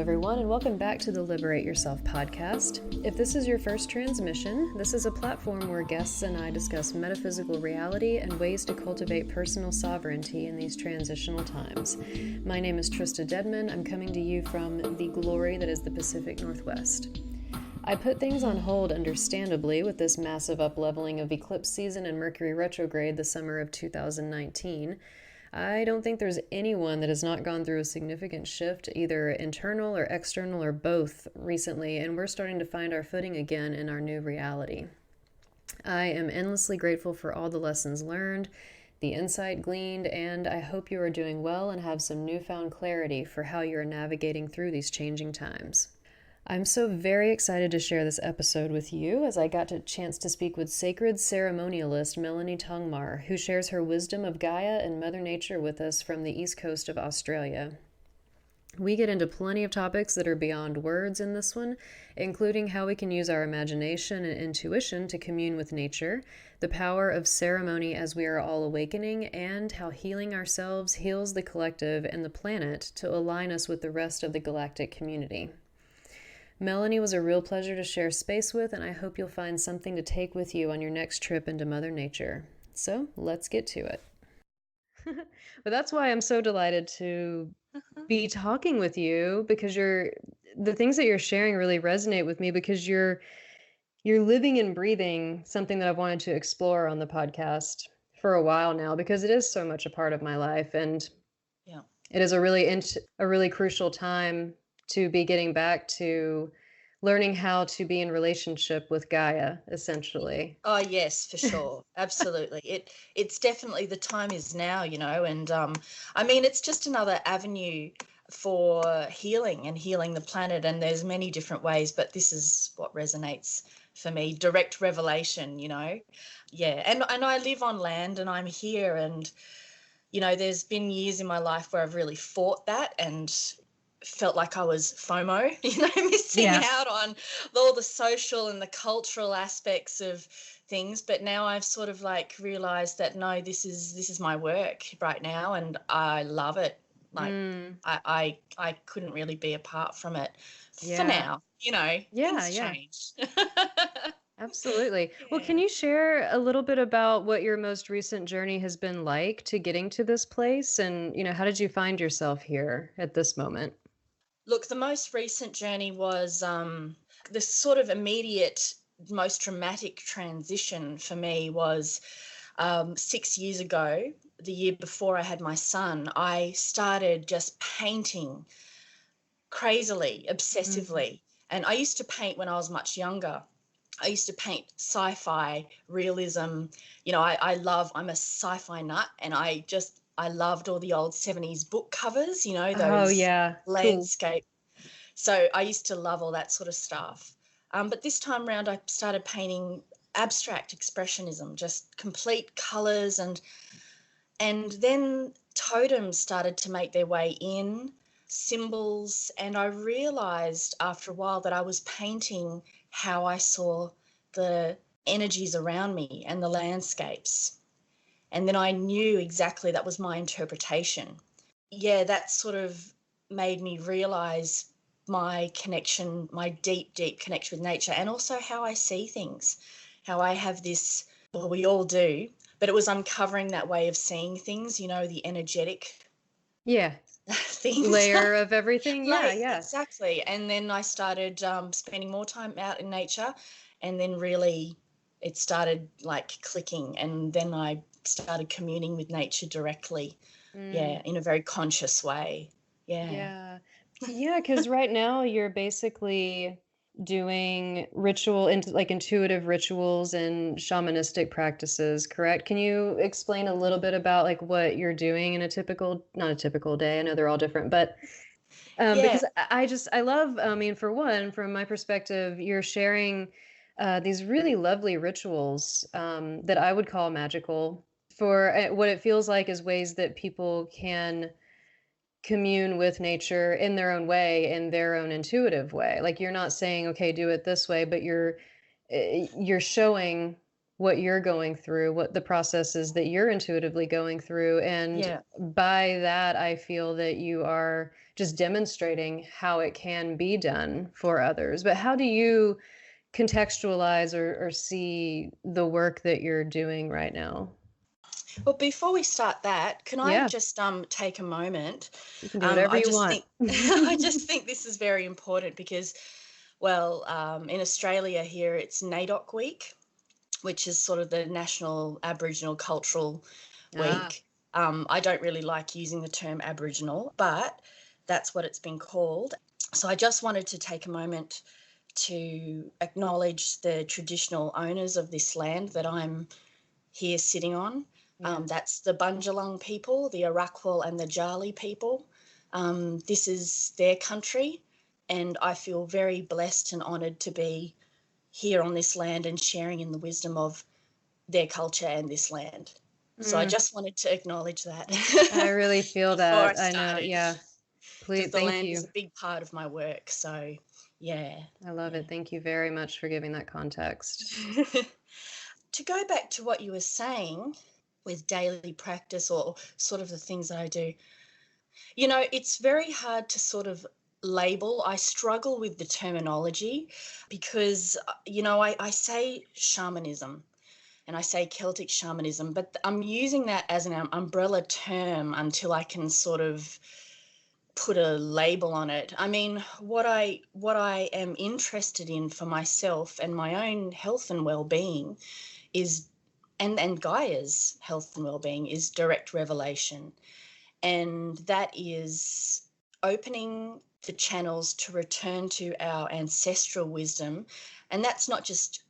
everyone, and welcome back to the Liberate Yourself podcast. If this is your first transmission, this is a platform where guests and I discuss metaphysical reality and ways to cultivate personal sovereignty in these transitional times. My name is Trista Dedman. I'm coming to you from the glory that is the Pacific Northwest. I put things on hold, understandably, with this massive up-leveling of eclipse season and Mercury retrograde the summer of 2019. I don't think there's anyone that has not gone through a significant shift, either internal or external or both, recently, and we're starting to find our footing again in our new reality. I am endlessly grateful for all the lessons learned, the insight gleaned, and I hope you are doing well and have some newfound clarity for how you are navigating through these changing times. I'm so very excited to share this episode with you as I got a chance to speak with sacred ceremonialist Melanie Tongmar, who shares her wisdom of Gaia and Mother Nature with us from the east coast of Australia. We get into plenty of topics that are beyond words in this one, including how we can use our imagination and intuition to commune with nature, the power of ceremony as we are all awakening, and how healing ourselves heals the collective and the planet to align us with the rest of the galactic community. Melanie was a real pleasure to share space with, and I hope you'll find something to take with you on your next trip into Mother Nature. So let's get to it. But that's why I'm so delighted to be talking with you, because the things that you're sharing really resonate with me, because you're living and breathing something that I've wanted to explore on the podcast for a while now, because it is so much a part of my life, and it is a really crucial time to be getting back to learning how to be in relationship with Gaia, essentially. Oh yes, for sure. Absolutely. It's definitely, the time is now, and I mean, it's just another avenue for healing and healing the planet, and there's many different ways, but this is what resonates for me, direct revelation, Yeah. And I live on land and I'm here, and there's been years in my life where I've really fought that and felt like I was FOMO, missing out on all the social and the cultural aspects of things. But now I've sort of like realized that no, this is my work right now, and I love it. Like I couldn't really be apart from it for now. Things change. Absolutely. Well, can you share a little bit about what your most recent journey has been like to getting to this place, and how did you find yourself here at this moment? Look, the most recent journey was the sort of immediate, most dramatic transition for me was 6 years ago, the year before I had my son. I started just painting crazily, obsessively. And I used to paint when I was much younger. I used to paint sci-fi, realism. I'm a sci-fi nut, and I loved all the old 70s book covers, those landscape. Cool. So I used to love all that sort of stuff. But this time around, I started painting abstract expressionism, just complete colors, and then totems started to make their way in, symbols, and I realized after a while that I was painting how I saw the energies around me and the landscapes. And then I knew exactly that was my interpretation. Yeah, that sort of made me realize my connection, my deep, deep connection with nature, and also how I see things, how I have this, well, we all do, but it was uncovering that way of seeing things, the energetic things. Layer of everything. Yeah. Exactly. And then I started spending more time out in nature, and then really it started like clicking, and then I started communing with nature directly, in a very conscious way. Yeah, because right now you're basically doing intuitive rituals and shamanistic practices, correct? Can you explain a little bit about like what you're doing in not a typical day? I know they're all different, but because I love, I mean, for one, from my perspective, you're sharing these really lovely rituals that I would call magical, for what it feels like is ways that people can commune with nature in their own way, in their own intuitive way. Like, you're not saying, okay, do it this way, but you're showing what you're going through, what the processes that you're intuitively going through. And Yeah. by that, I feel that you are just demonstrating how it can be done for others. But how do you contextualize or see the work that you're doing right now? Well, before we start that, can I Yeah, just take a moment? you can do whatever I you just want. think I just think this is very important because, well, in Australia here it's NAIDOC week, which is sort of the National Aboriginal Cultural Ah, Week. I don't really like using the term Aboriginal, but that's what it's been called. So I just wanted to take a moment to acknowledge the traditional owners of this land that I'm here sitting on. yeah. That's the Bundjalung people, the Arakwal and the Jali people. This is their country, and I feel very blessed and honoured to be here on this land and sharing in the wisdom of their culture and this land. So I Mm, just wanted to acknowledge that I really feel before I that. I know. started, Yeah. because Please, the thank land is you. a big part of my work. So, yeah, I love yeah. it. Thank you very much for giving that context. To go back to what you were saying with daily practice or sort of the things that I do, it's very hard to sort of label. I struggle with the terminology because, I say shamanism and I say Celtic shamanism, but I'm using that as an umbrella term until I can sort of put a label on it. I mean, what I am interested in for myself and my own health and well-being is and Gaia's health and well-being is direct revelation. And that is opening the channels to return to our ancestral wisdom. And that's not just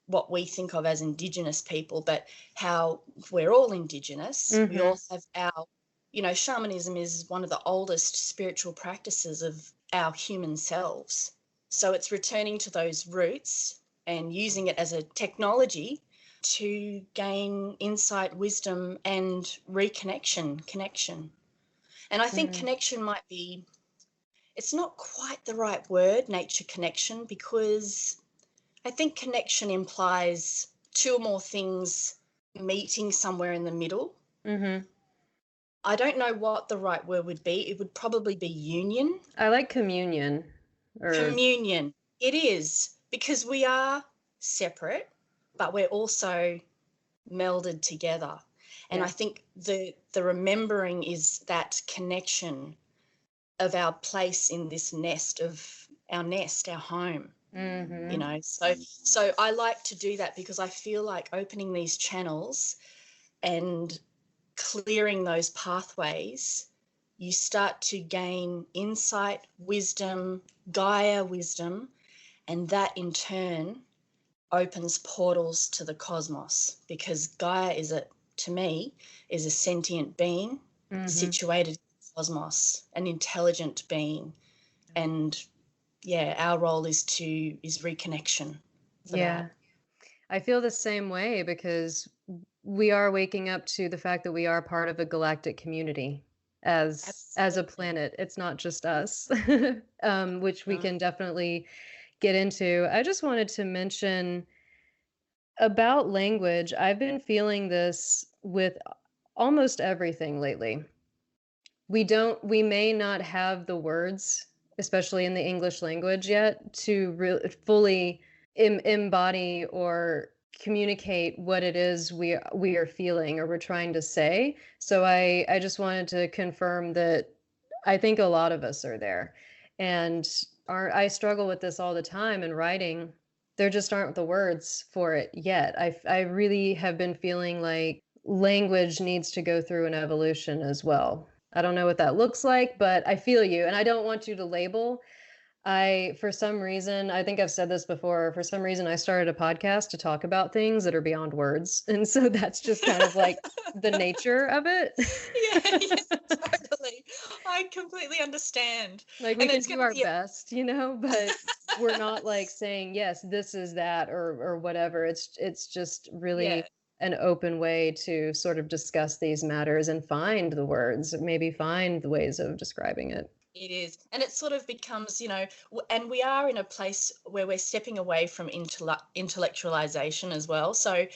what we think of as Indigenous people, but how we're all Indigenous. We Mm-hmm. all have shamanism is one of the oldest spiritual practices of our human selves. So it's returning to those roots and using it as a technology to gain insight, wisdom, and connection. And I think Mm, connection might be, it's not quite the right word, nature connection, because I think connection implies two or more things meeting somewhere in the middle. mm-hmm. I don't know what the right word would be. It would probably be union. I like communion or Communion. It is, because we are separate, but we're also melded together. And yeah. I think the remembering is that connection of our place in this nest, our home. Mm-hmm. So I like to do that because I feel like opening these channels and clearing those pathways, you start to gain insight, wisdom, Gaia wisdom, and that in turn opens portals to the cosmos, because Gaia to me is a sentient being Mm-hmm. situated in the cosmos, an intelligent being. And yeah, our role is reconnection for Yeah. that. I feel the same way because we are waking up to the fact that we are part of a galactic community as a Absolutely. planet. It's not just us, which we No. can definitely get into. I just wanted to mention about language. I've been feeling this with almost everything lately. We may not have the words, especially in the English language yet, to fully embody or communicate what it is we are feeling or we're trying to say. So I just wanted to confirm that I think a lot of us are there. And I struggle with this all the time in writing. There just aren't the words for it yet. I really have been feeling like language needs to go through an evolution as well. I don't know what that looks like, but I feel you. And I don't want you to label. For some reason, I think I've said this before, for some reason, I started a podcast to talk about things that are beyond words. And so that's just kind of like the nature of it. Yeah, yeah, totally. I completely understand. Like we And can it's do going to our be, best, but we're not like saying, yes, this is that or whatever. It's just yeah, really an open way to sort of discuss these matters and find the words, maybe find the ways of describing it. It is. And it sort of becomes, and we are in a place where we're stepping away from intellectualization as well. So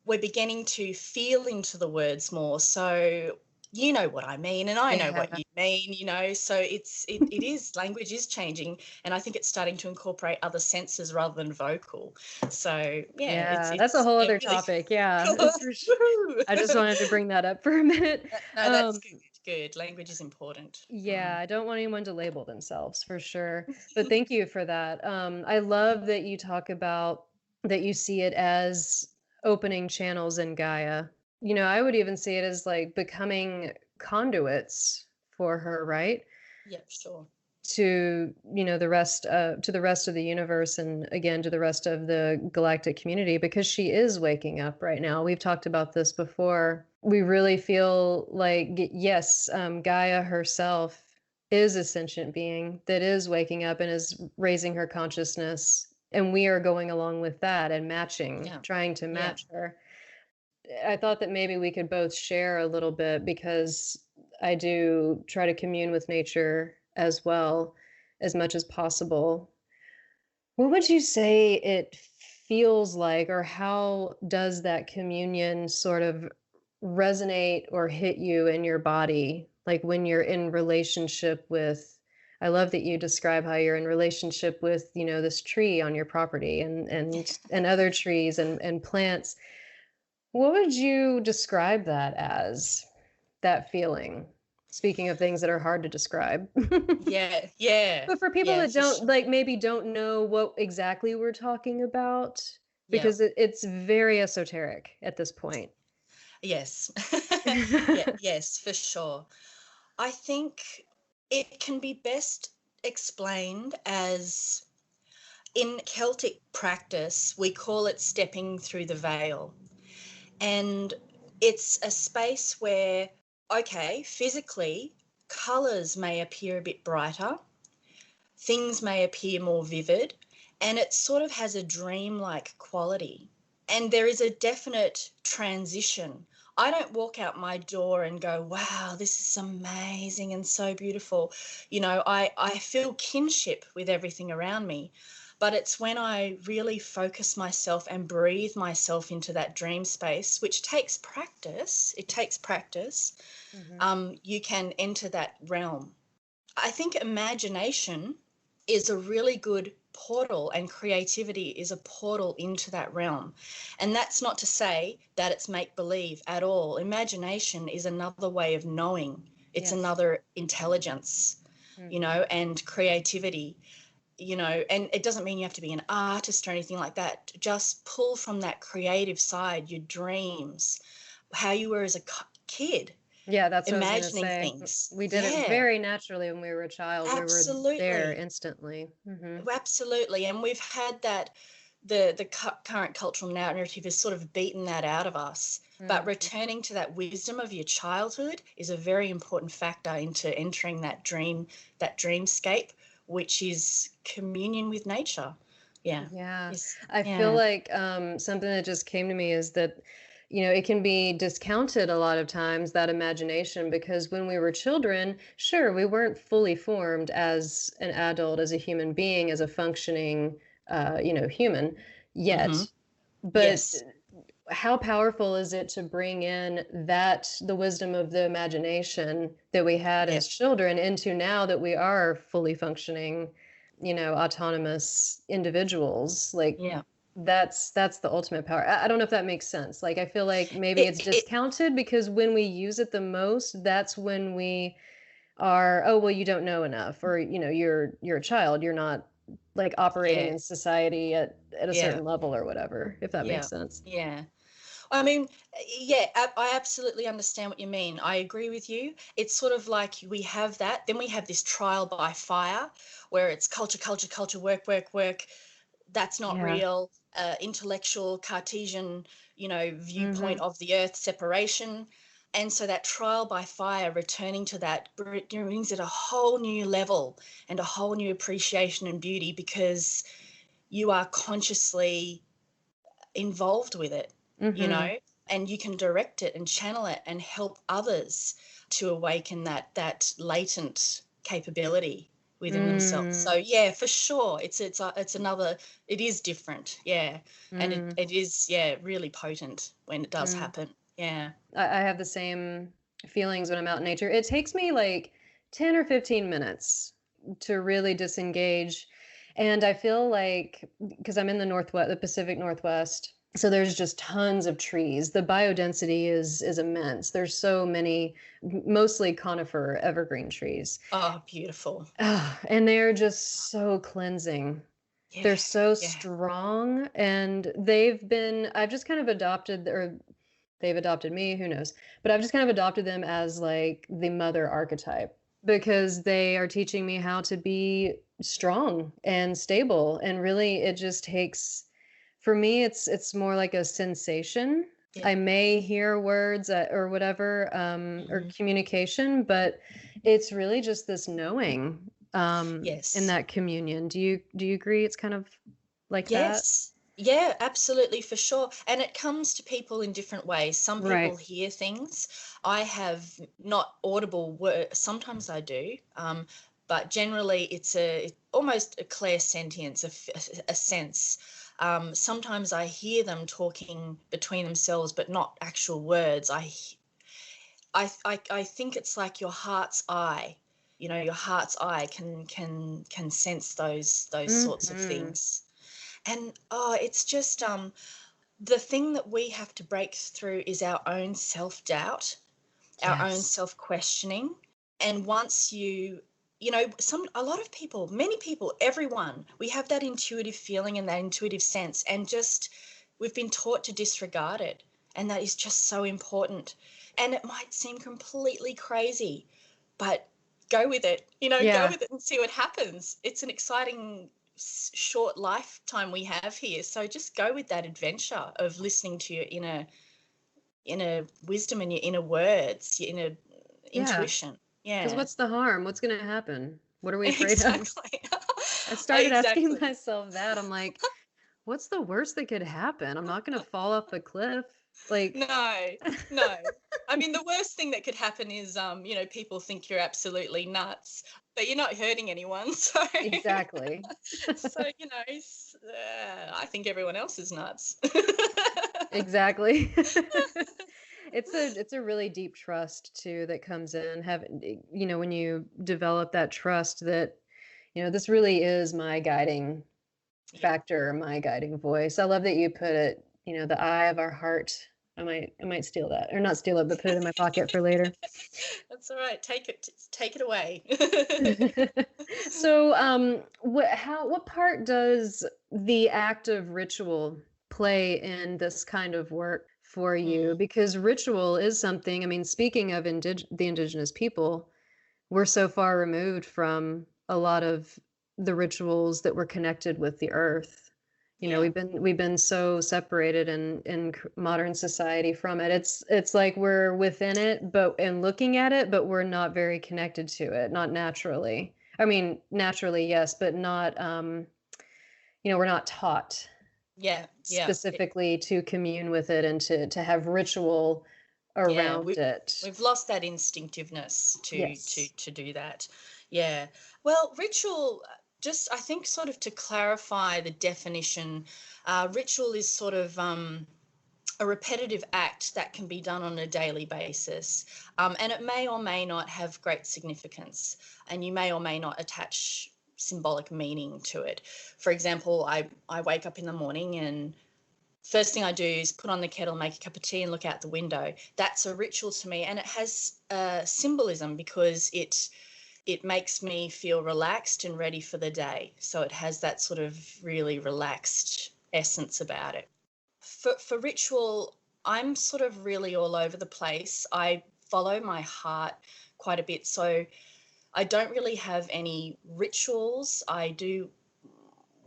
we're beginning to feel into the words more. So you know what I mean, and I know Yeah. what you mean, so it is, language is changing, and I think it's starting to incorporate other senses rather than vocal. So yeah, Yeah, that's a it's whole yeah, other really topic. Yeah, cool. for sure. I just Woohoo! wanted to bring that up for a minute. No, that's Um, good. Good. Language is important. yeah, I don't want anyone to label themselves for sure. But thank you for that. I love that you talk about that you see it as opening channels in Gaia. I would even see it as like becoming conduits for her, right? Yeah, sure. To the rest of the universe, and again to the rest of the galactic community, because she is waking up right now. We've talked about this before. We really feel like, yes, Gaia herself is a sentient being that is waking up and is raising her consciousness, and we are going along with that and Yeah. trying to Yeah. match her. I thought that maybe we could both share a little bit, because I do try to commune with nature as well as much as possible. What would you say it feels like, or how does that communion sort of resonate or hit you in your body? Like when you're in relationship with, I love that you describe how you're in relationship with, this tree on your property, and other trees and plants. What would you describe that as, that feeling? Speaking of things that are hard to describe. Yeah. Yeah. But for people Yeah, that for don't, sure. like, maybe don't know what exactly we're talking about, Yeah. because it's very esoteric at this point. Yes. Yeah, yes, for sure. I think it can be best explained as, in Celtic practice, we call it stepping through the veil. And it's a space where, okay, physically, colours may appear a bit brighter, things may appear more vivid, and it sort of has a dreamlike quality. And there is a definite transition. I don't walk out my door and go, wow, this is amazing and so beautiful. I feel kinship with everything around me. But it's when I really focus myself and breathe myself into that dream space, which takes practice, it takes practice, Mhm. you can enter that realm. I think imagination is a really good portal, and creativity is a portal into that realm. And that's not to say that it's make believe at all. Imagination is another way of knowing, it's Yes. another intelligence, Mhm. and creativity. And it doesn't mean you have to be an artist or anything like that. Just pull from that creative side, your dreams, how you were as a kid, Yeah, that's what I was gonna imagining say. things. We did it Yeah, very naturally when we were a child. We were there absolutely. instantly. Mhm. Absolutely, and we've had that. The current cultural narrative has sort of beaten that out of us. But Mhm. returning to that wisdom of your childhood is a very important factor into entering that dreamscape, which is communion with nature. Yeah, Yeah. is I feel yeah, like, something that just came to me is that, it can be discounted a lot of times, that imagination, because when we were children, sure, we weren't fully formed as an adult, as a human being, as a functioning, human mm-hmm. yet. But Yes, how powerful is it to bring in the wisdom of the imagination that we had as yes, children into now that we are fully functioning, autonomous individuals? Like, yeah. that's the ultimate power. I don't know if that makes sense. Like, I feel like maybe it's It discounted, because when we use it the most, that's when we are, oh, well, you don't know enough, or, you're a child, you're not like operating yeah, in society at a yeah, certain level or whatever, if that yeah, makes sense. yeah. I mean, yeah, I absolutely understand what you mean. I agree with you. It's sort of like we have that, then we have this trial by fire where it's culture, culture, culture, work, work, work. That's not Yeah. real. Intellectual, Cartesian, viewpoint Mhm. of the earth, separation. And so that trial by fire, returning to that, brings it a whole new level and a whole new appreciation and beauty, because you are consciously involved with it, you know, Mhm. and you can direct it and channel it and help others to awaken that latent capability within themselves. So yeah, for sure, it's another. It is different, yeah, and it is, yeah, really potent when it does happen. Yeah, I have the same feelings when I'm out in nature. It takes me like 10 or 15 minutes to really disengage. And I feel like, because I'm in the Pacific Northwest, so there's just tons of trees. The biodensity is immense. There's so many, mostly conifer evergreen trees. oh, beautiful. And they're just so cleansing. They're Yeah, so yeah. strong, and I've just kind of adopted, or they've adopted me, who knows? But I've just kind of adopted them as like the mother archetype, because they are teaching me how to be strong and stable. And really it just takes, for me, it's more like a sensation. Yeah. I may hear words or whatever, or communication, but it's really just this knowing, in Yes. that communion. Do you agree? It's kind of like that? Yes. Yeah, absolutely, for sure. And it comes to people in different ways. Some people Right. hear things. I have not audible words. Sometimes I do. But generally it's almost a clairsentience, a sense. Sometimes I hear them talking between themselves, but not actual words. I think it's like your heart's eye. You know, your heart's eye can sense those sorts of Hmm. things. And it's just the thing that we have to break through is our own self-doubt, our own Yes. self-questioning. And once a lot of people, many people, everyone, we have that intuitive feeling and that intuitive sense, and just we've been taught to disregard it. And that is just so important. And it might seem completely crazy, but go with it, go Yeah. with it and see what happens. It's an exciting short lifetime we have here. So just go with that adventure of listening to your inner wisdom and your inner words, your inner Yeah. intuition. Because Yeah. what's the harm? What's going to happen? What are we afraid of? Exactly. I started asking Exactly. myself that. I'm like, what's the worst that could happen? I'm not going to fall off the cliff. Like, No, no. I mean, the worst thing that could happen is, people think you're absolutely nuts, but you're not hurting anyone. So, exactly. I think everyone else is nuts. Exactly. It's a really deep trust too that comes in. When you develop that trust that, this really is my guiding Yeah. factor, my guiding voice. I love that you put it, the eye of our heart. I might steal that, or not steal it, but put it in my pocket for later. That's all right. Take it away. So, what part does the act of ritual play in this kind of work for you? Mm, Because ritual is something, I mean, speaking of the indigenous people, we're so far removed from a lot of the rituals that were connected with the earth. yeah. We've been so separated in modern society from it. It's like we're within it, but and looking at it, but we're not very connected to it, not naturally. I mean, naturally, yes, but not. We're not taught Yeah. Yeah. specifically to commune with it and to have ritual Yeah. around We it. we've lost that instinctiveness to to Yes. to do that. Yeah. Well, ritual, just I think sort of to clarify the definition, ritual is sort of a repetitive act that can be done on a daily basis. And it may or may not have great significance, and you may or may not attach symbolic meaning to it. For example, I wake up in the morning, and first thing I do is put on the kettle, make a cup of tea, and look out the window. That's a ritual to me, and it has symbolism because it makes me feel relaxed and ready for the day. So it has that sort of really relaxed essence about it. For ritual, I'm sort of really all over the place. I follow my heart quite a bit. So I don't really have any rituals I do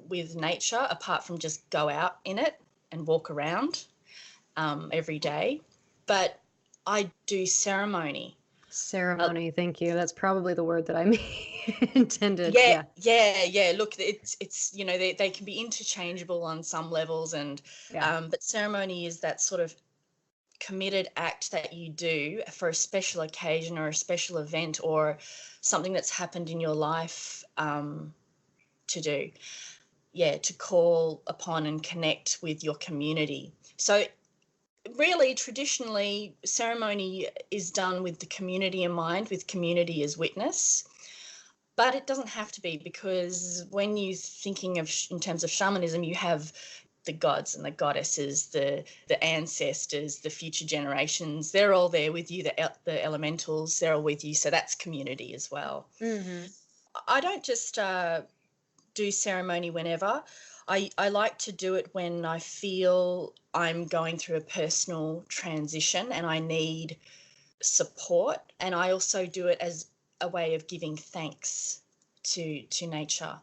with nature apart from just go out in it and walk around every day. But I do ceremony. Uh, Ceremony, thank you. That's probably the word that I intended. yeah, Yeah. yeah, yeah. Look, it's they can be interchangeable on some levels, and Yeah. but ceremony is that sort of committed act that you do for a special occasion or a special event or something that's happened in your life to do. Yeah, to call upon and connect with your community. So really, traditionally, ceremony is done with the community in mind, with community as witness. But it doesn't have to be, because when you're thinking of in terms of shamanism, you have the gods and the goddesses, the ancestors, the future generations. They're all there with you. The elementals, they're all with you. So that's community as well. Mm-hmm. I don't just do ceremony whenever. I like to do it when I feel I'm going through a personal transition and I need support. And I also do it as a way of giving thanks to nature.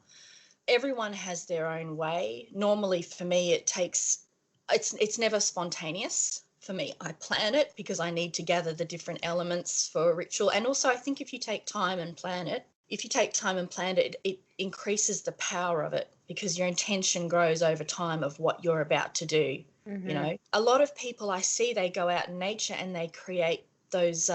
Everyone has their own way. Normally for me it's never spontaneous. For me, I plan it because I need to gather the different elements for a ritual. And also I think if you take time and plan it, it increases the power of it, because your intention grows over time of what you're about to do. Mm-hmm. You know, a lot of people I see, they go out in nature and they create those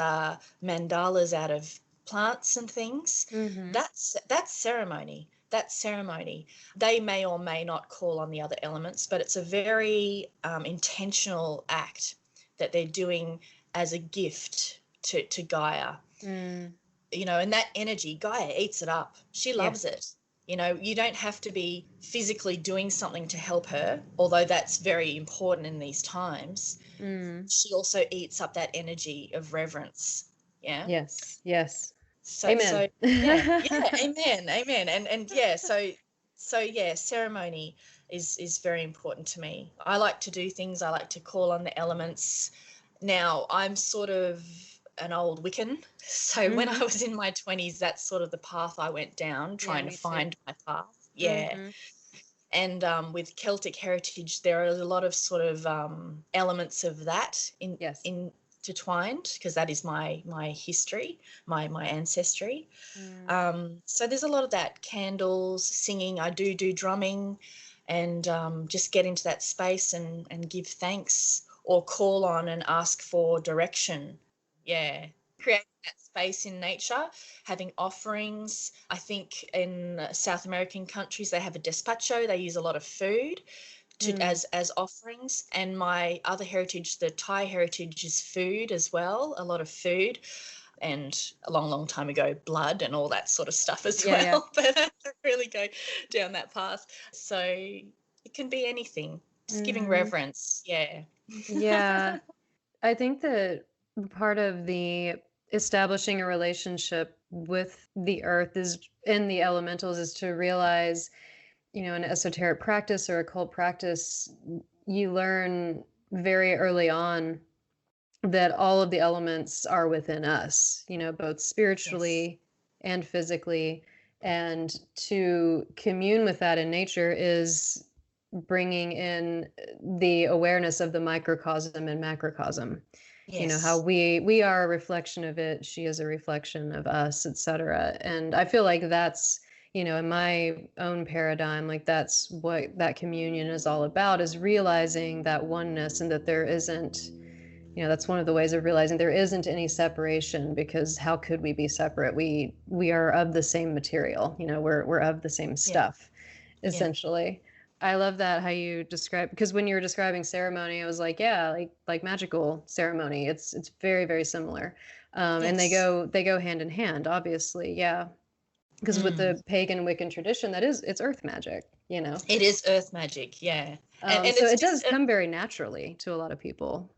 mandalas out of plants and things. Mm-hmm. That's ceremony. That's ceremony. They may or may not call on the other elements, but it's a very intentional act that they're doing as a gift to Gaia. Mm. You know, and that energy, Gaia eats it up. She loves it. You know, you don't have to be physically doing something to help her, although that's very important in these times. Mm. She also eats up that energy of reverence. Yeah. Yes. Yes. So, Amen. so yeah, amen. And yeah, so yeah, ceremony is very important to me. I like to do things. I like to call on the elements. Now, I'm sort of an old Wiccan, so when I was in my 20s, that's sort of the path I went down, trying to find my path. Yeah. Mm-hmm. And with Celtic heritage, there are a lot of sort of elements of that intertwined, because that is my history, my ancestry. So there's a lot of that. Candles, singing. I do drumming, and just get into that space and give thanks or call on and ask for direction. Yeah. Creating that space in nature, having offerings. I think in South American countries, they have a despacho. They use a lot of food as offerings. And my other heritage, the Thai heritage, is food as well, a lot of food. And a long time ago, blood and all that sort of stuff as well. Yeah. But I don't really go down that path. So it can be anything. Just giving reverence. Yeah. Yeah. I think that part of the establishing a relationship with the earth is in the elementals is to realize, you know, an esoteric practice or occult practice, you learn very early on that all of the elements are within us, you know, both spiritually and physically. And to commune with that in nature is bringing in the awareness of the microcosm and macrocosm. You know, how we are a reflection of it, she is a reflection of us, etc. And I feel like that's, you know, in my own paradigm, like that's what that communion is all about, is realizing that oneness, and that there isn't, you know, that's one of the ways of realizing there isn't any separation, because how could we be separate? We are of the same material, you know, we're of the same stuff, essentially. I love that, how you describe, because when you were describing ceremony, I was like, yeah, like magical ceremony. It's very, very similar. And they go hand in hand, obviously. Yeah. Because with the pagan Wiccan tradition, it's earth magic, you know. It is earth magic, yeah. And so it does come very naturally to a lot of people.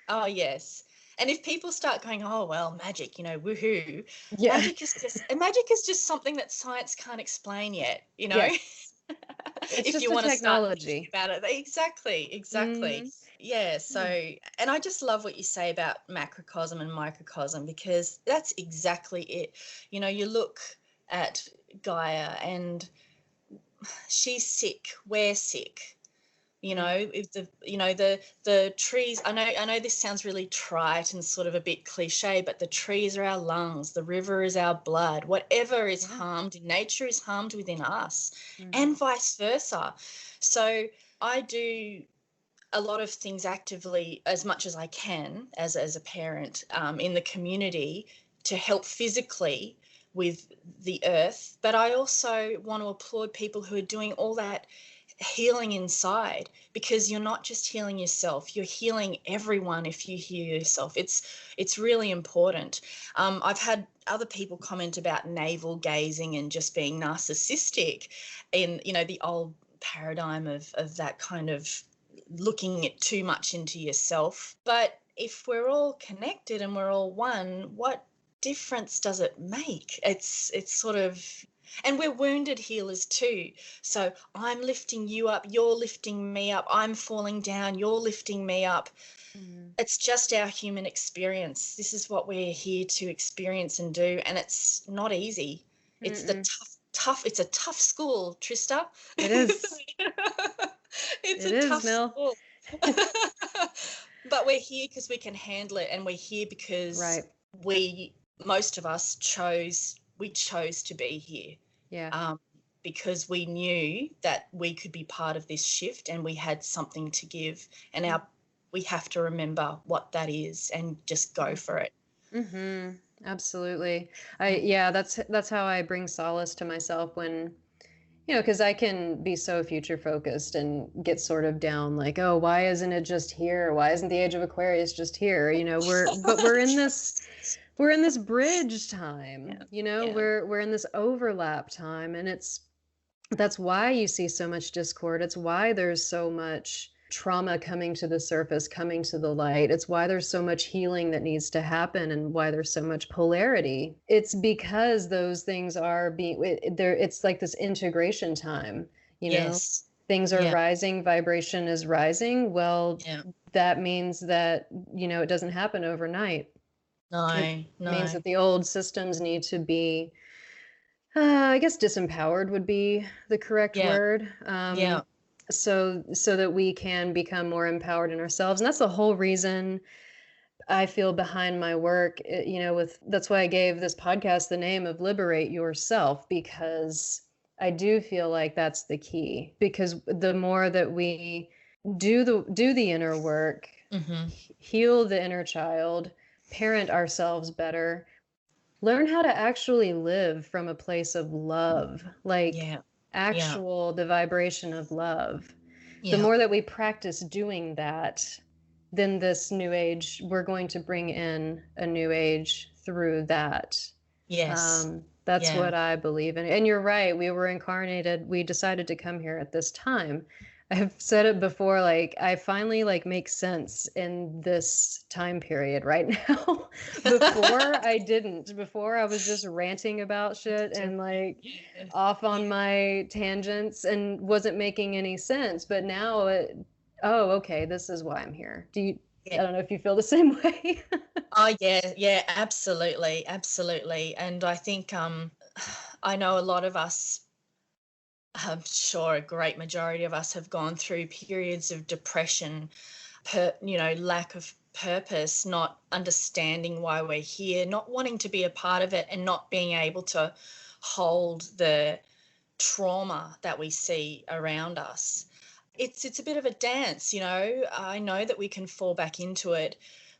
Oh, yes. And if people start going, oh, well, magic, you know, woohoo. Yeah. Magic is just something that science can't explain yet, you know. Yes. It's if you want to start thinking about it. Exactly. Yeah. So, and I just love what you say about macrocosm and microcosm, because that's exactly it. You know, you look at Gaia and she's sick, we're sick. You know, if the trees, I know this sounds really trite and sort of a bit cliche, but the trees are our lungs, the river is our blood. Whatever is harmed in nature is harmed within us, and vice versa. So I do a lot of things actively, as much as I can, as a parent, in the community, to help physically with the earth. But I also want to applaud people who are doing all that healing inside, because you're not just healing yourself, you're healing everyone. If you heal yourself, it's really important. I've had other people comment about navel gazing and just being narcissistic in, you know, the old paradigm of that kind of looking at too much into yourself. But if we're all connected and we're all one, what difference does it make? It's sort of, and we're wounded healers too. So I'm lifting you up, you're lifting me up, I'm falling down, you're lifting me up. Mm. It's just our human experience. This is what we're here to experience and do, and it's not easy. It's the it's a tough school, Trista. It is. It's It a is, tough Mel. school. But we're here because we can handle it, and we're here because Right. most of us chose to be here. Yeah. Because we knew that we could be part of this shift and we had something to give, and we have to remember what that is and just go for it. Mm-hmm. Absolutely. Yeah, that's how I bring solace to myself when, because I can be so future focused and get sort of down like, oh, why isn't it just here? Why isn't the Age of Aquarius just here? We're in this bridge time, Yeah. we're in this overlap time, and that's why you see so much discord. It's why there's so much trauma coming to the surface, coming to the light. It's why there's so much healing that needs to happen, and why there's so much polarity. It's because those things are it's like this integration time, Yes. things are Yeah. rising, vibration is rising. Well, Yeah. that means that, it doesn't happen overnight. It means No. that the old systems need to be, I guess disempowered would be the correct Yeah. word. Yeah. So that we can become more empowered in ourselves. And that's the whole reason I feel behind my work, that's why I gave this podcast the name of Liberate Yourself, because I do feel like that's the key. Because the more that we do the inner work, Mm-hmm. heal the inner child, parent ourselves better, learn how to actually live from a place of love, like Yeah. Yeah. the vibration of love. The Yeah. more that we practice doing that, then this new age, we're going to bring in a new age through that. Yes. That's Yeah. what I believe in. And you're right. We decided to come here at this time. I've said it before, like I finally make sense in this time period right now. Before I was just ranting about shit and Yeah. off on my tangents and wasn't making any sense. But now oh, okay, this is why I'm here. I Yeah. don't know if you feel the same way. Oh yeah, yeah, absolutely, absolutely. And I think I know a lot of us, I'm sure a great majority of us have gone through periods of depression, lack of purpose, not understanding why we're here, not wanting to be a part of it, and not being able to hold the trauma that we see around us. It's a bit of a dance, I know that we can fall back into it,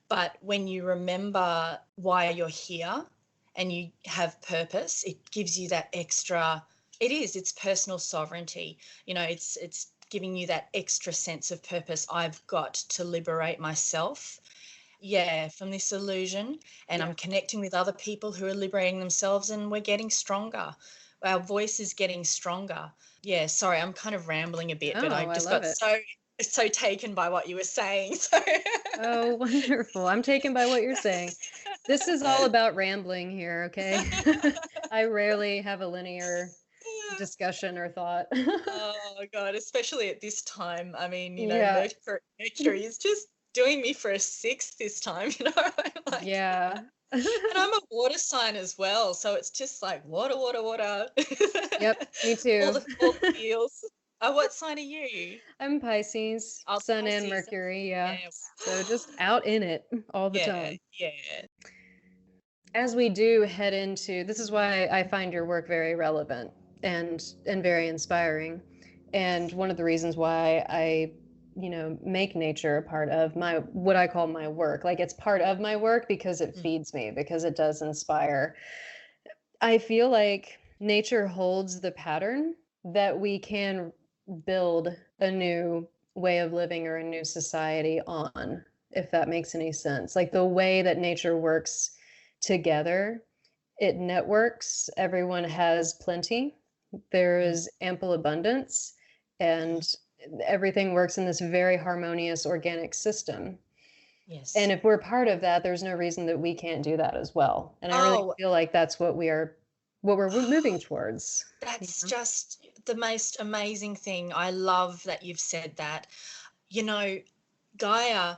but when you remember why you're here and you have purpose, it gives you that extra, it's personal sovereignty. It's giving you that extra sense of purpose. I've got to liberate myself, from this illusion, and Yeah. I'm connecting with other people who are liberating themselves, and we're getting stronger. Our voice is getting stronger. Yeah, sorry, I'm kind of rambling a bit, but I Oh, I just love got it. so taken by what you were saying. So Oh, wonderful. I'm taken by what you're saying. This is all about rambling here, okay? I rarely have a linear discussion or thought. Oh God, especially at this time. I mean, Yeah. Mercury is just doing me for a six this time, I'm like, Yeah. and I'm a water sign as well, so it's just like water, water, water. Yep, me all too. the feels. Oh, what sign are you? I'm Pisces, Oh, Sun and Pisces. Mercury, yeah. Yeah. So just out in it all the Yeah, time. yeah. As we do head into, this is why I find your work very relevant and very inspiring. And one of the reasons why I make nature a part of what I call my work. Like it's part of my work because it Mm. feeds me, because it does inspire. I feel like nature holds the pattern that we can build a new way of living or a new society on, if that makes any sense. Like the way that nature works together, it networks, everyone has plenty, there Mm. is ample abundance, Mm. and everything works in this very harmonious organic system. And Yes. if we're part of that, there's no reason that we can't do that as well. And I really Oh, feel like that's what we're moving towards. You that's know? just the most amazing thing. I love that you've said that. You know, Gaia,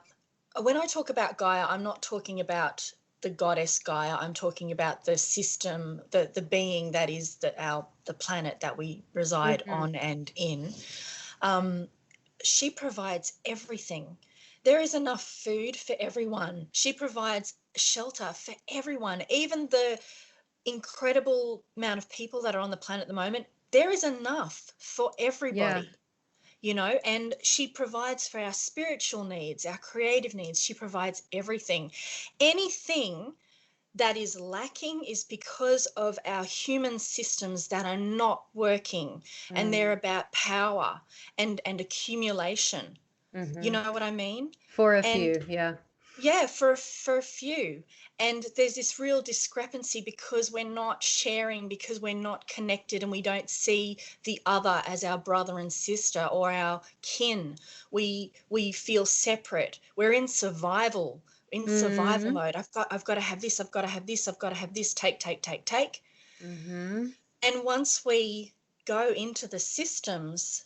when I talk about Gaia, I'm not talking about the goddess Gaia. I'm talking about the system, the being that is the planet that we reside Mhm. on and in. Um, she provides everything. There is enough food for everyone. She provides shelter for everyone, even the incredible amount of people that are on the planet at the moment. There is enough for Yeah. everybody, and she provides for our spiritual needs, our creative needs. She provides everything. Anything that is lacking is because of our human systems that are not working, and they're Mm. about power and accumulation. You Mhm. know what I mean? For a And few, yeah. yeah, for a few. And there's this real discrepancy because we're not sharing, because we're not connected, and we don't see the other as our brother and sister or our kin. We feel separate. We're in survival Mhm. mode. I've got to have this, I've got to have this, I've got to have this, take. Mhm. And once we go into the systems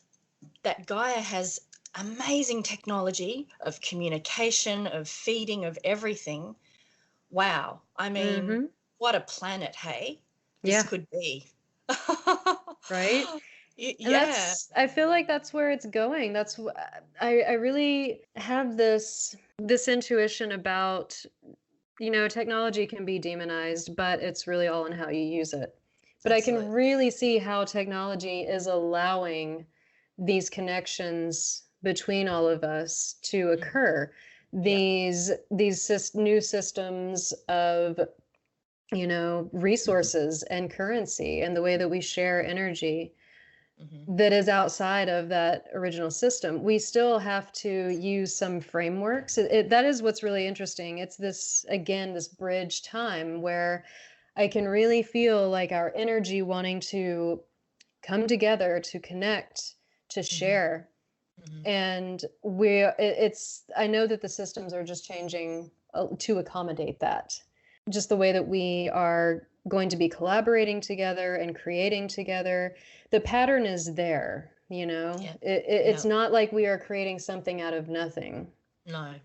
that Gaia has, amazing technology of communication, of feeding, of everything. Wow. I mean, Mhm. what a planet, hey? This Yeah, could be. right? And Yeah. I feel like that's where it's going. I really have this intuition about, technology can be demonized, but it's really all in how you use it. But I can Absolutely. really see how technology is allowing these connections between all of us to Mhm. occur. Yep. These new systems of, resources and currency and the way that we share energy Hmm. that is outside of that original system. We still have to use some frameworks. That is what's really interesting. It's this, again, this bridge time where I can really feel like our energy wanting to come together, to connect, to Hmm. share. Hmm. And I know that the systems are just changing to accommodate that. Just the way that we are going to be collaborating together and creating together. The pattern is there, Yep. it's Yep. not like we are creating something out of nothing. No.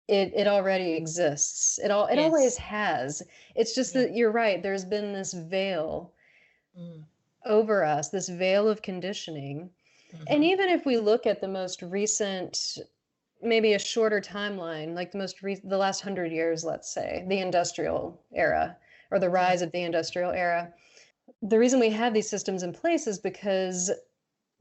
It already exists. It always Yes. has. It's just Yep. that you're right. There's been this veil Mm. over us, this veil of conditioning. And Hmm. even if we look at the most recent, maybe a shorter timeline, like the last 100 years, let's say, the industrial era or the Yeah. rise of the industrial era, the reason we have these systems in place is because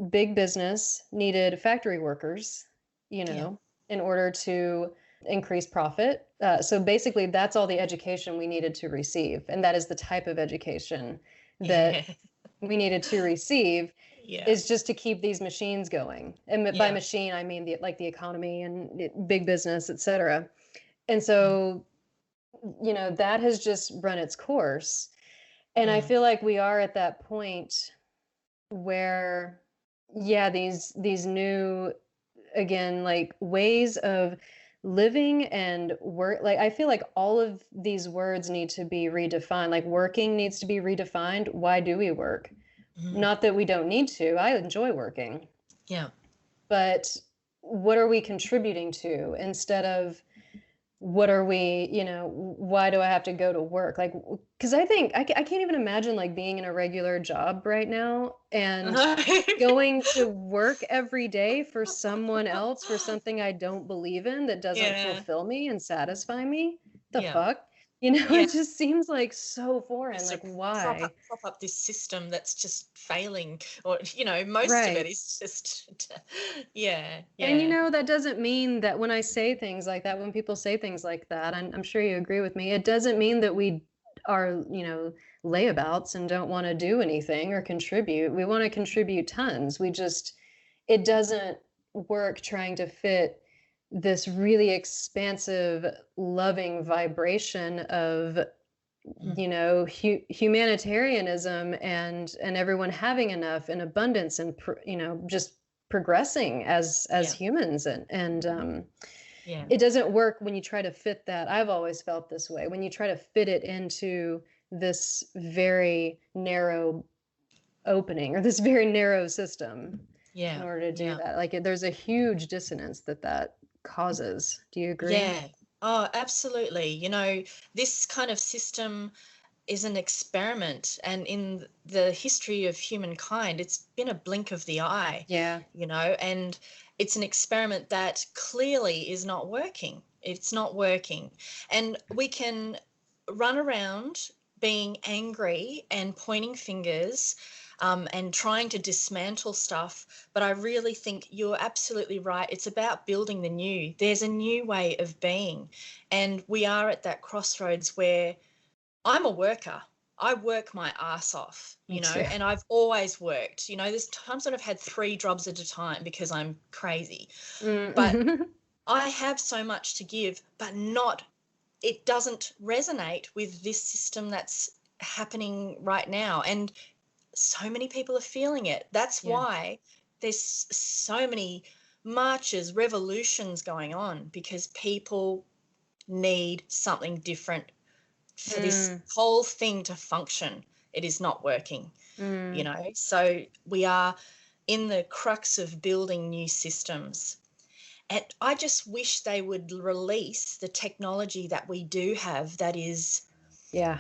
big business needed factory workers, Yeah. in order to increase profit. So basically, that's all the education we needed to receive. And that is the type of education that Yeah. we needed to receive, Yeah. is just to keep these machines going. And by Yeah. machine, I mean the economy and big business, et cetera. And Mm. so, that has just run its course. And I Mm. feel like we are at that point where, yeah, these new, again, like ways of living and work, like I feel like all of these words need to be redefined. Like working needs to be redefined. Why do we work? Mm. Not that we don't need to. I enjoy working, Yeah. but what are we contributing to, instead of what are we, why do I have to go to work? Like, because I think I can't even imagine like being in a regular job right now and going to work every day for someone else, for something I don't believe in, that doesn't Yeah. fulfill me and satisfy me. The Yeah. fuck? Yeah. It just seems like so foreign. Just to Like, why? prop up this system that's just failing, or most of it Right. is just yeah, And yeah, that doesn't mean that when I say things like that, when people say things like that, I'm sure you agree with me, it doesn't mean that we are, layabouts and don't want to do anything or contribute. We want to contribute tons. It doesn't work trying to fit this really expansive, loving vibration of, mm, humanitarianism and everyone having enough and abundance and, just progressing as yeah, humans and yeah, it doesn't work when you try to fit that. I've always felt this way. When you try to fit it into this very narrow opening or this very narrow system in yeah, order to do yeah, that. Like there's a huge dissonance that causes. Do you agree? yeah. Oh, absolutely. This kind of system is an experiment, and in the history of humankind, it's been a blink of the eye, Yeah. and it's an experiment that clearly is not working. It's not working. And we can run around being angry and pointing fingers, and trying to dismantle stuff. But I really think you're absolutely right. It's about building the new. There's a new way of being. And we are at that crossroads where I'm a worker. I work my ass off, Me too. and I've always worked. There's times when I've had 3 jobs at a time because I'm crazy. But Mm. I have so much to give, but it doesn't resonate with this system that's happening right now. And so many people are feeling it. That's Yeah. why there's so many marches, revolutions going on, because people need something different for this Mm. whole thing to function. It is not working, Mm. So we are in the crux of building new systems. And I just wish they would release the technology that we do have that is, Yeah.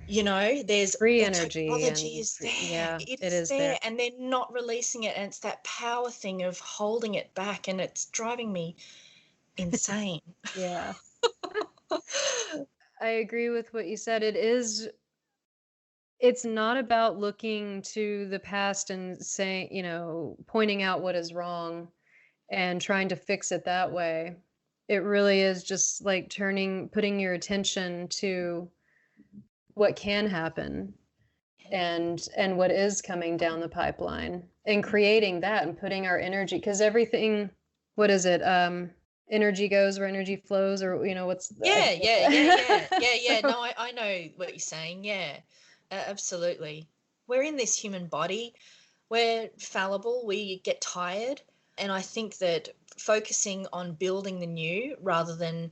there's Free the energy technology and is free, there. yeah, It it is is there, there. and they're not releasing it. And it's that power thing of holding it back, and it's driving me insane. Yeah. I agree with what you said. It's not about looking to the past and saying, pointing out what is wrong and trying to fix it that way. It really is just like putting your attention to what can happen and what is coming down the pipeline and creating that and putting our energy because everything, what is it? Energy goes where energy flows, or what's I Yeah, yeah, yeah, yeah, forget yeah, yeah. so No, I know what you're saying. Yeah, absolutely. We're in this human body. We're fallible. We get tired. And I think that focusing on building the new rather than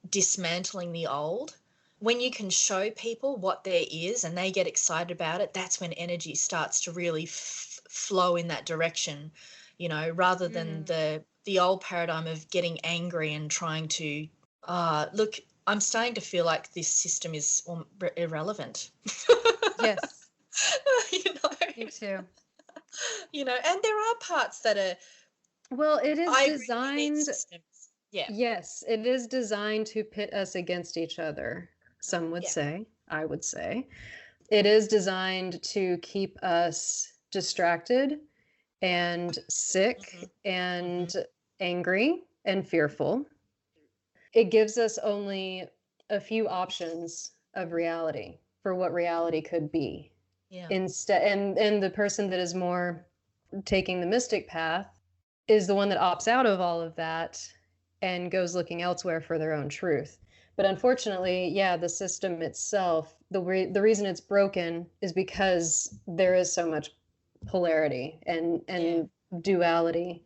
dismantling the old, when you can show people what there is and they get excited about it, that's when energy starts to really flow in that direction, rather than Mm. the old paradigm of getting angry and trying to look. I'm starting to feel like this system is irrelevant. Yes, you know me too. and there are parts that are. Well, it is I agree, we need designed. systems. Yeah, Yes, it is designed to pit us against each other. Some would yeah. say, I would say. It is designed to keep us distracted and Hmm. sick Hmm. and angry and fearful. It gives us only a few options of reality for what reality could be. Yeah, Instead, and the person that is more taking the mystic path is the one that opts out of all of that and goes looking elsewhere for their own truth. But unfortunately, yeah, the system itself, the reason it's broken is because there is so much polarity yeah, and duality.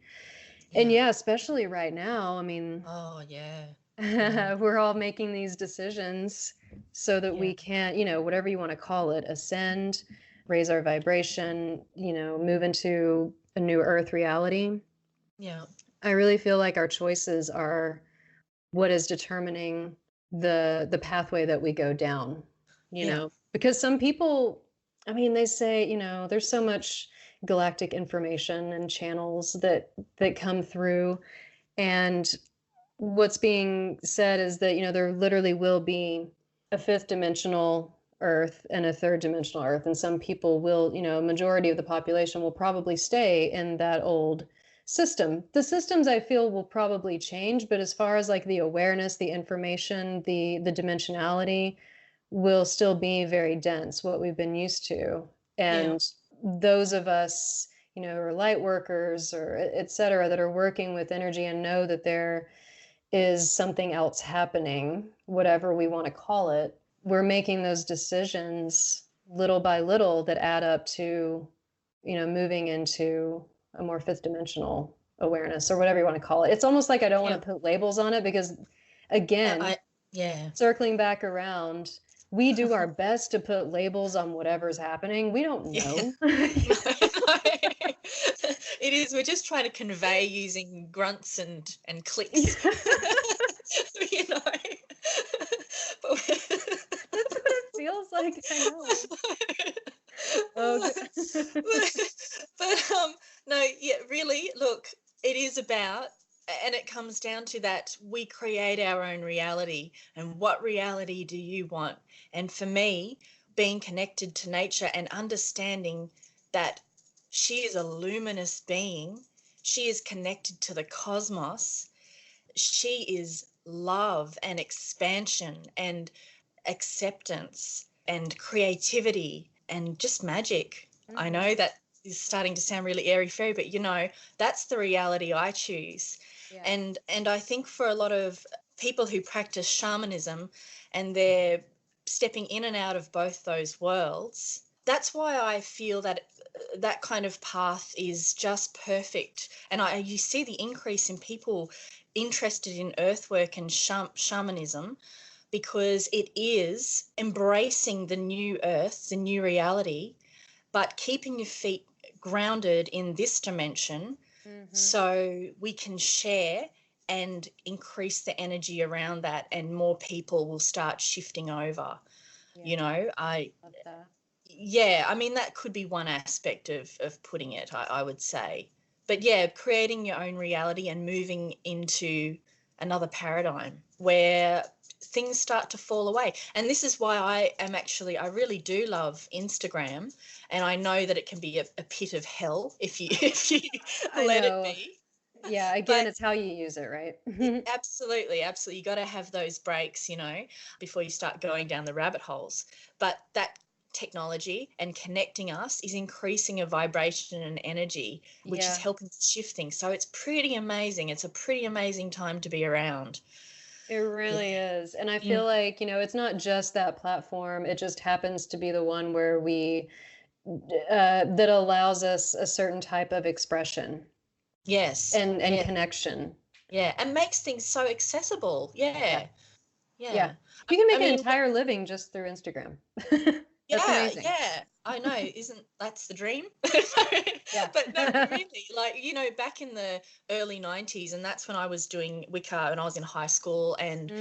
And yeah. yeah, especially right now, I mean, Oh, yeah. Yeah, we're all making these decisions so that yeah, we can, whatever you want to call it, ascend, raise our vibration, move into a new earth reality. yeah, I really feel like our choices are what is determining the pathway that we go down, yeah, because some people, I mean, they say, there's so much galactic information and channels that come through, and what's being said is that, there literally will be a fifth dimensional Earth and a third dimensional Earth. And some people will, majority of the population will probably stay in that old system. The systems I feel will probably change, but as far as like the awareness, the information, the dimensionality will still be very dense, what we've been used to. Yeah. And those of us, who are light workers or et cetera, that are working with energy and know that there is something else happening, whatever we want to call it, we're making those decisions little by little that add up to, moving into a more fifth dimensional awareness or whatever you want to call it. It's almost like I don't want to put labels on it because, again, circling back around, we do our best to put labels on whatever's happening. We don't know. It is. We're just trying to convey using grunts and clicks. You know. That's what it feels like. I know. But no, yeah, really. Look, it is about, and it comes down to that we create our own reality. And what reality do you want? And for me, being connected to nature and understanding that she is a luminous being, she is connected to the cosmos, she is love and expansion and acceptance and creativity and just magic. Mm-hmm. I know that is starting to sound really airy-fairy, but that's the reality I choose. Yeah. And I think for a lot of people who practice shamanism and they're stepping in and out of both those worlds, that's why I feel that kind of path is just perfect. And you see the increase in people interested in earthwork and shamanism, because it is embracing the new earth, the new reality, but keeping your feet grounded in this dimension, so we can share and increase the energy around that, and more people will start shifting over. Yeah. I love that. Yeah, I mean, that could be one aspect of putting it, I would say. But yeah, creating your own reality and moving into another paradigm where things start to fall away. And this is why I really do love Instagram, and I know that it can be a pit of hell if you let it be. Yeah, again, it's how you use it, right? Absolutely. You got to have those breaks, before you start going down the rabbit holes. But that technology and connecting us is increasing a vibration and energy, which is helping shift things. So it's pretty amazing. It's a pretty amazing time to be around. It really is. And I feel like, it's not just that platform. It just happens to be the one where that allows us a certain type of expression. Yes. And connection. Yeah. And makes things so accessible. Yeah. You can make an entire living just through Instagram. That's amazing. Yeah, I know. That's the dream? Yeah. But no, really, back in the early 90s, and that's when I was doing Wicca, and I was in high school and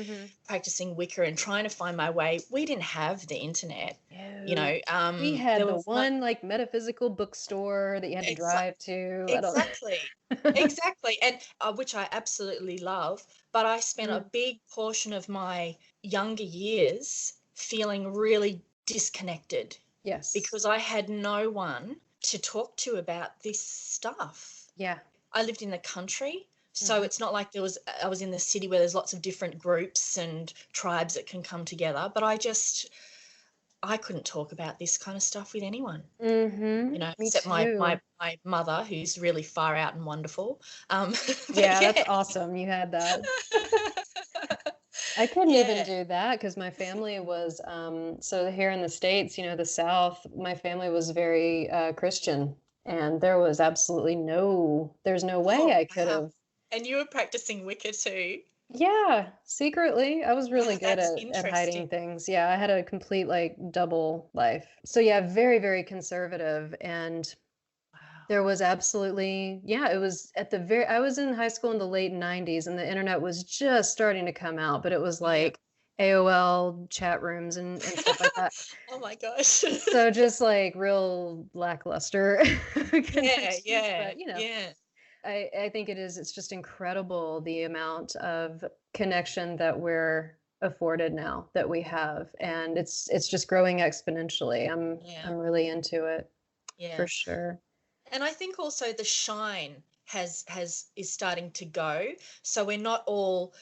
practicing Wicca and trying to find my way. We didn't have the internet. We had the one metaphysical bookstore that you had to drive to. Exactly. And which I absolutely love. But I spent a big portion of my younger years feeling really disconnected. Yes. Because I had no one to talk to about this stuff. Yeah. I lived in the country, so it's not like I was in the city where there's lots of different groups and tribes that can come together, but I couldn't talk about this kind of stuff with anyone. Except my mother, who's really far out and wonderful. That's awesome. You had that. I couldn't even do that because my family was, so here in the States, the South, my family was very Christian, and there was absolutely there's no way I could have. And you were practicing Wicca too? Yeah, secretly. I was really good at hiding things. Yeah, I had a complete double life. So yeah, very, very conservative. And there was absolutely, it was I was in high school in the late 90s, and the internet was just starting to come out, but it was AOL chat rooms and stuff like that. Oh my gosh. So just real lackluster. Yeah. But, I think it's just incredible the amount of connection that we're afforded now that we have, and it's just growing exponentially. Yeah. I'm really into it for Yeah. sure. And I think also the shine is starting to go. So we're not all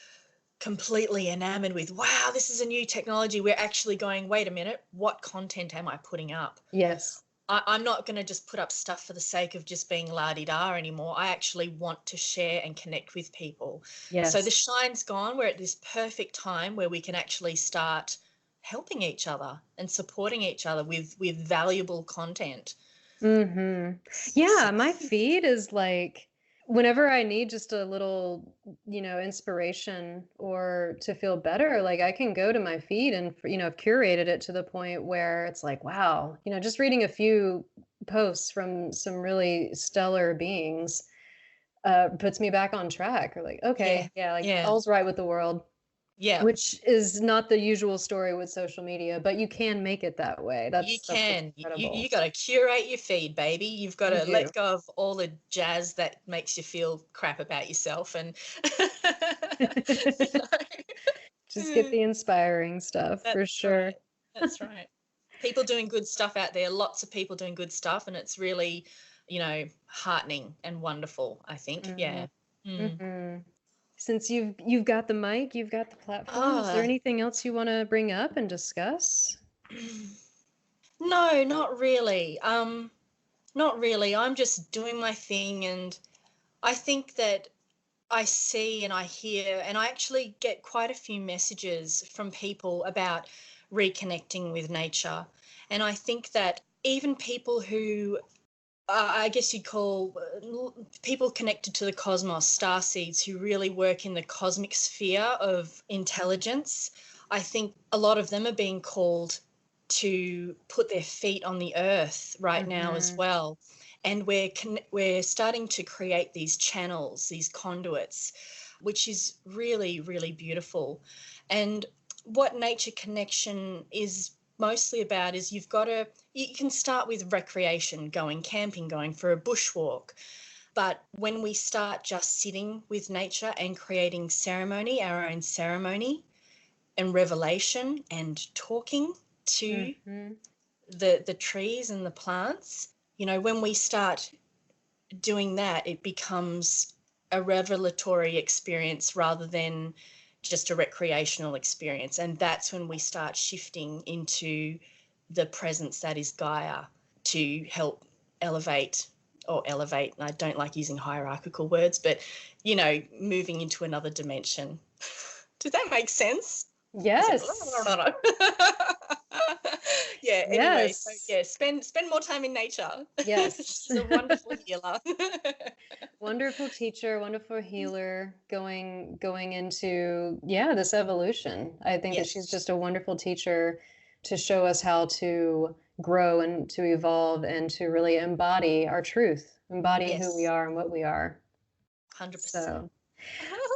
completely enamored with, wow, this is a new technology. We're actually going, wait a minute, what content am I putting up? Yes. I'm not going to just put up stuff for the sake of just being la-di-da anymore. I actually want to share and connect with people. So the Yes. shine's gone. We're at this perfect time where we can actually start helping each other and supporting each other with valuable content. Mm-hmm. So, Yeah, my feed is like whenever I need just a little, inspiration or to feel better, like I can go to my feed and, I've curated it to the point where it's like, wow, just reading a few posts from some really stellar beings puts me back on track or like, yeah, okay, yeah, like yeah, all's right with the world. yeah. Which is not the usual story with social media, but you can make it that way. You That's what's can. You incredible. got to curate your feed, baby. You've got You to do. let go of all the jazz that makes you feel crap about yourself and you Just get know. the inspiring stuff for That's sure. right. That's right. People doing good stuff out there, lots of people doing good stuff, and it's really, heartening and wonderful, I think. Mhm. Yeah. Mm. Mhm. Since you've got the mic, you've got the platform, is there Ah, anything else you wanna bring up and discuss? no, not really. Not really. I'm just doing my thing, and I think that I see and I hear, and I actually get quite a few messages from people about reconnecting with nature. And I think that even people who I guess you'd call people connected to the cosmos, star seeds, who really work in the cosmic sphere of intelligence. I think a lot of them are being called to put their feet on the earth right now as Mhm. well. And we're starting to create these channels, these conduits, which is really, really beautiful. And what nature connection is mostly about is you can start with recreation, going camping, going for a bushwalk. But when we start just sitting with nature and creating ceremony, our own ceremony and revelation and talking to Mhm. the trees and the plants, when we start doing that, it becomes a revelatory experience rather than just a recreational experience. And that's when we start shifting into the presence that is Gaia to help elevate elevate. And I don't like using hierarchical words, but, moving into another dimension. Does that make sense? Is it? Yes. Yeah, anyway, so Yes. yeah, spend more time in nature. Yes. She's a wonderful healer. Wonderful teacher, wonderful healer going into, yeah, this evolution. I think that she's Yes, just a wonderful teacher to show us how to grow and to evolve and to really embody our truth, embody who we yes, are and what we are. 100%. So,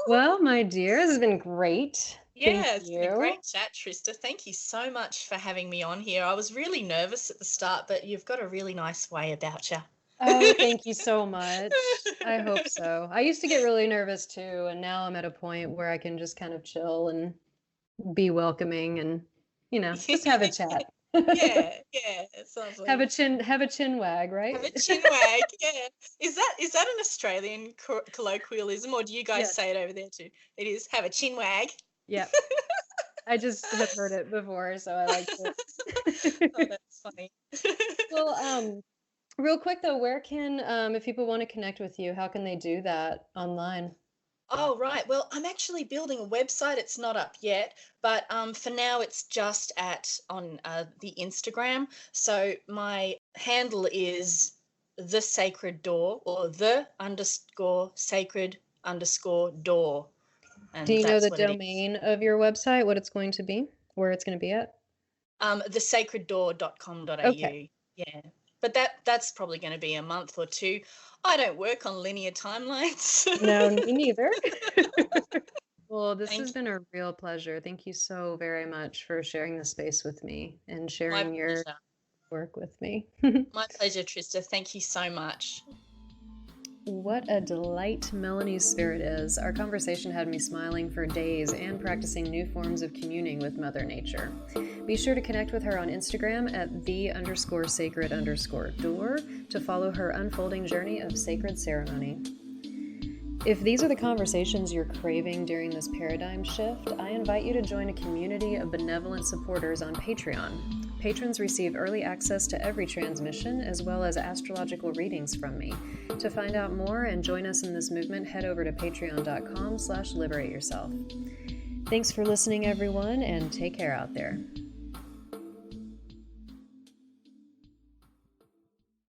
well, my dear, this has been great. Thank Yeah, it's been a you. great chat, Trista. Thank you so much for having me on here. I was really nervous at the start, but you've got a really nice way about you. Oh, thank you so much. I hope so. I used to get really nervous too, and now I'm at a point where I can just kind of chill and be welcoming and, just have a chat. Yeah, yeah, it's Have lovely. a chin wag, Have right? a chin wag. Yeah. Is that an Australian colloquialism, or do you guys Yes. say it over there too? It is have a chin wag. Yeah. I just have heard it before, so I liked Oh, it. that's funny. Well, real quick though, where can, if people want to connect with you, how can they do that online? Oh, right. Well, I'm actually building a website. It's not up yet, but for now it's just on the Instagram. So my handle is the sacred door, or the underscore sacred underscore door, Do and you know that's the what it is. domain of your website, what it's going to be, where it's going to be at? Okay. Thesacreddoor.com.au. Yeah. But that's probably going to be a month or two. I don't work on linear timelines. No, me neither. Well, this has Thank you. been a real pleasure. Thank you so very much for sharing this space with me and My sharing your pleasure. work with me. My pleasure, Trista. Thank you so much. What a delight Melanie's spirit is. Our conversation had me smiling for days and practicing new forms of communing with Mother Nature. Be sure to connect with her on Instagram at _sacred_door to follow her unfolding journey of sacred ceremony. If these are the conversations you're craving during this paradigm shift, I invite you to join a community of benevolent supporters on Patreon. Patrons receive early access to every transmission, as well as astrological readings from me. To find out more and join us in this movement, head over to patreon.com/liberateyourself. Thanks for listening, everyone, and take care out there.